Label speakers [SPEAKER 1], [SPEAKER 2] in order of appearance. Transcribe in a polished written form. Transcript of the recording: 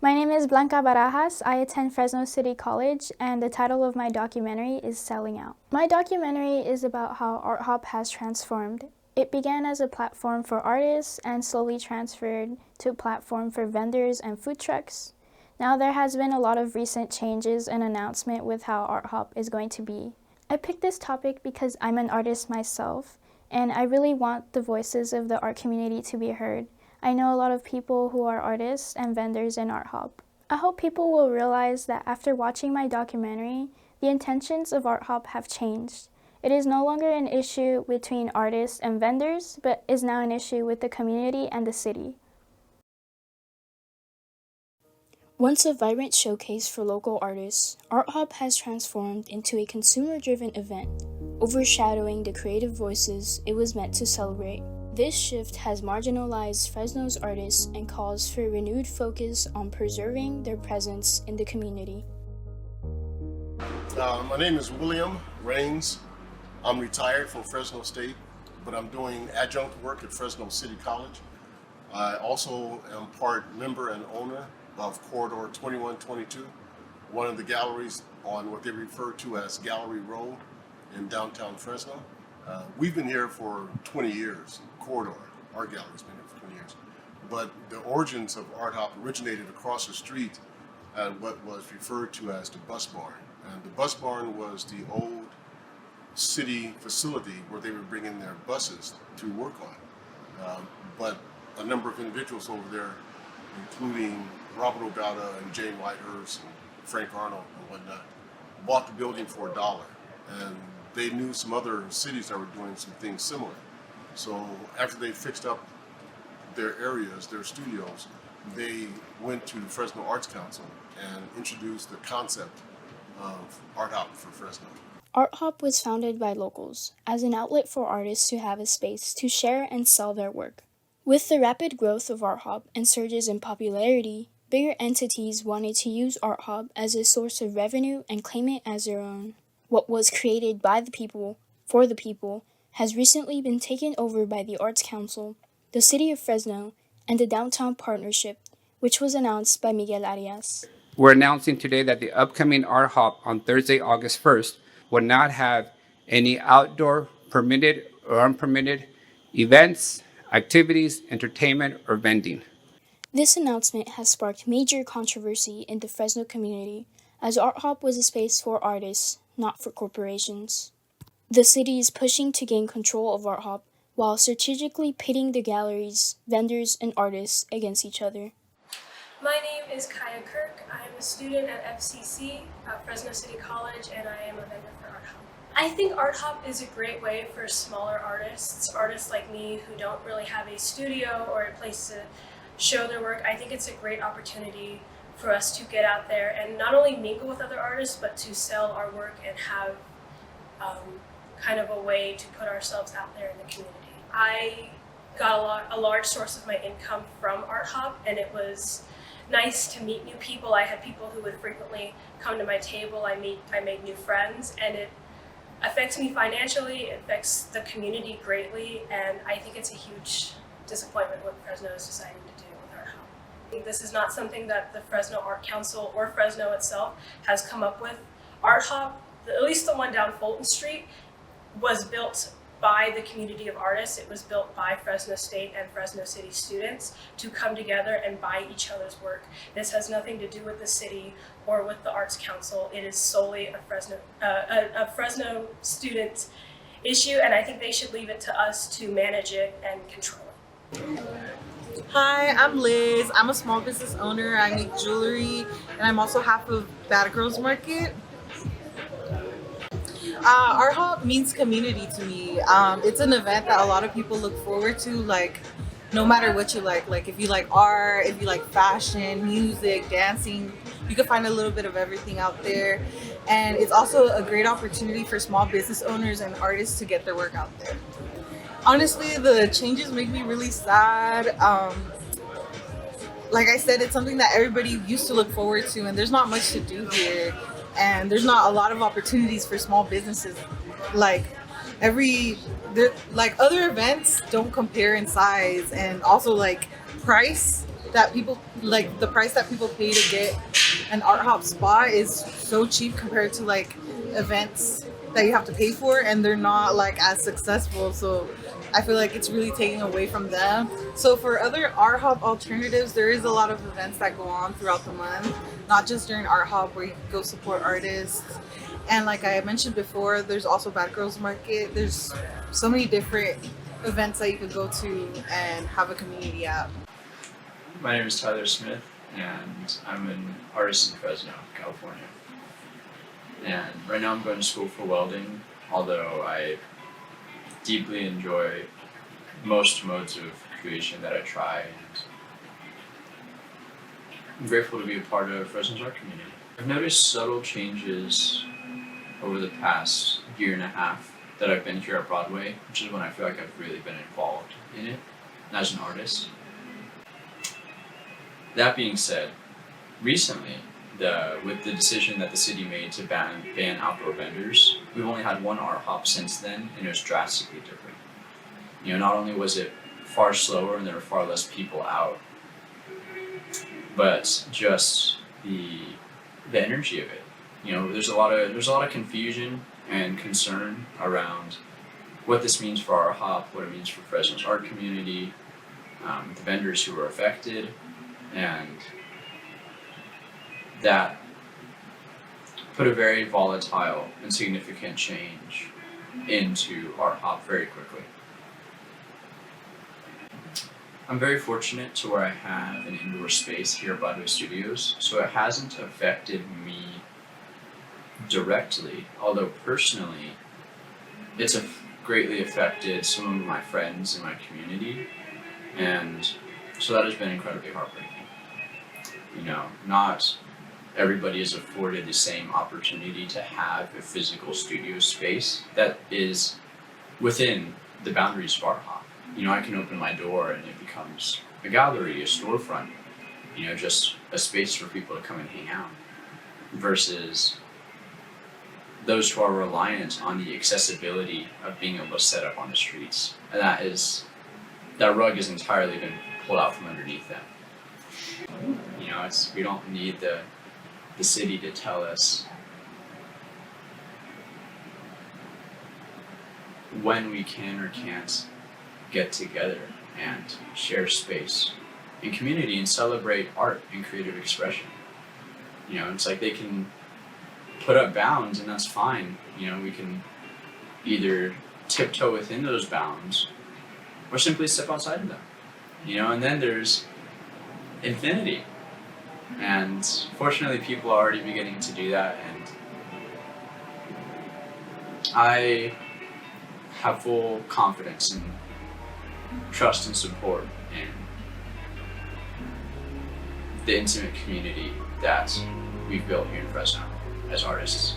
[SPEAKER 1] My name is Blanca Barajas. I attend Fresno City College, and the title of my documentary is Selling Out. My documentary is about how ArtHop has transformed. It began as a platform for artists and slowly transferred to a platform for vendors and food trucks. Now there has been a lot of recent changes and announcement with how ArtHop is going to be. I picked this topic because I'm an artist myself, and I really want the voices of the art community to be heard. I know a lot of people who are artists and vendors in ArtHop. I hope people will realize that after watching my documentary, the intentions of ArtHop have changed. It is no longer an issue between artists and vendors, but is now an issue with the community and the city. Once a vibrant showcase for local artists, ArtHop has transformed into a consumer-driven event, overshadowing the creative voices it was meant to celebrate. This shift has marginalized Fresno's artists and calls for a renewed focus on preserving their presence in the community.
[SPEAKER 2] My name is William Raines. I'm retired from Fresno State, but I'm doing adjunct work at Fresno City College. I also am part member and owner of Corridor 2122, one of the galleries on what they refer to as Gallery Road in downtown Fresno. We've been here for 20 years. Corridor, our gallery's been here for 20 years. But the origins of ArtHop originated across the street at what was referred to as the bus barn. And the bus barn was the old city facility where they would bring in their buses to work on. But a number of individuals over there, including Robert Ogata and Jane Whitehurst and Frank Arnold and whatnot, bought the building for $1. And they knew some other cities that were doing some things similar. So after they fixed up their areas, their studios, they went to the Fresno Arts Council and introduced the concept of ArtHop for Fresno.
[SPEAKER 1] ArtHop was founded by locals as an outlet for artists to have a space to share and sell their work. With the rapid growth of ArtHop and surges in popularity, bigger entities wanted to use ArtHop as a source of revenue and claim it as their own. What was created by the people, for the people, has recently been taken over by the Arts Council, the City of Fresno, and the Downtown Partnership, which was announced by Miguel Arias.
[SPEAKER 3] We're announcing today that the upcoming ArtHop on Thursday, August 1st, will not have any outdoor permitted or unpermitted events, activities, entertainment, or vending.
[SPEAKER 1] This announcement has sparked major controversy in the Fresno community, as ArtHop was a space for artists, not for corporations. The city is pushing to gain control of ArtHop while strategically pitting the galleries, vendors, and artists against each other.
[SPEAKER 4] My name is Kaya Kirk. I am a student at FCC, Fresno City College, and I am a vendor for ArtHop. I think ArtHop is a great way for smaller artists like me who don't really have a studio or a place to show their work. I think it's a great opportunity for us to get out there and not only mingle with other artists, but to sell our work and have kind of a way to put ourselves out there in the community. I got a large source of my income from ArtHop, and it was nice to meet new people. I had people who would frequently come to my table. I made new friends, and it affects me financially, it affects the community greatly, and I think it's a huge disappointment what Fresno is deciding to do with ArtHop. I think this is not something that the Fresno Art Council or Fresno itself has come up with. ArtHop, at least the one down Fulton Street, was built by the community of artists. It was built by Fresno State and Fresno City students to come together and buy each other's work. This has nothing to do with the city or with the Arts Council. It is solely a Fresno student issue, and I think they should leave it to us to manage it and control it.
[SPEAKER 5] Hi, I'm Liz. I'm a small business owner. I make jewelry, and I'm also half of Bad Girls Market. ArtHop means community to me. It's an event that a lot of people look forward to, like no matter what you like if you like art, if you like fashion, music, dancing, you can find a little bit of everything out there. And it's also a great opportunity for small business owners and artists to get their work out there. Honestly, the changes make me really sad. Like I said, it's something that everybody used to look forward to, and there's not much to do here. And there's not a lot of opportunities for small businesses. Like other events don't compare in size, and also like price that people like the price that people pay to get an ArtHop spot is so cheap compared to like events that you have to pay for, and they're not like as successful. So I feel like it's really taking away from them. So for other ArtHop alternatives, there is a lot of events that go on throughout the month, not just during ArtHop where you can go support artists. And like I mentioned before, there's also Bad Girls Market. There's so many different events that you could go to and have a community at.
[SPEAKER 6] My name is Tyler Smith, and I'm an artist in Fresno, California. And right now I'm going to school for welding, although I deeply enjoy most modes of creation that I try, and I'm grateful to be a part of Fresno's art community. I've noticed subtle changes over the past year and a half that I've been here at Broadway, which is when I feel like I've really been involved in it as an artist. That being said, recently, with the decision that the city made to ban outdoor vendors, we've only had one ArtHop since then, and it was drastically different. You know, not only was it far slower and there were far less people out, but just the energy of it. You know, there's a lot of confusion and concern around what this means for ArtHop, what it means for Fresno's art community, the vendors who were affected, and that put a very volatile and significant change into ArtHop very quickly. I'm very fortunate to where I have an indoor space here at Broadway Studios, so it hasn't affected me directly, although personally it's greatly affected some of my friends in my community, and so that has been incredibly heartbreaking. You know, not everybody is afforded the same opportunity to have a physical studio space that is within the boundaries of ArtHop. You know, I can open my door and it becomes a gallery, a storefront, you know, just a space for people to come and hang out, versus those who are reliant on the accessibility of being able to set up on the streets. And that rug has entirely been pulled out from underneath them. You know, we don't need the city to tell us when we can or can't get together and share space and community and celebrate art and creative expression. You know, it's like they can put up bounds and that's fine. You know, we can either tiptoe within those bounds or simply step outside of them. You know, and then there's infinity. And fortunately people are already beginning to do that, and I have full confidence and trust and support in the intimate community that we've built here in Fresno as artists.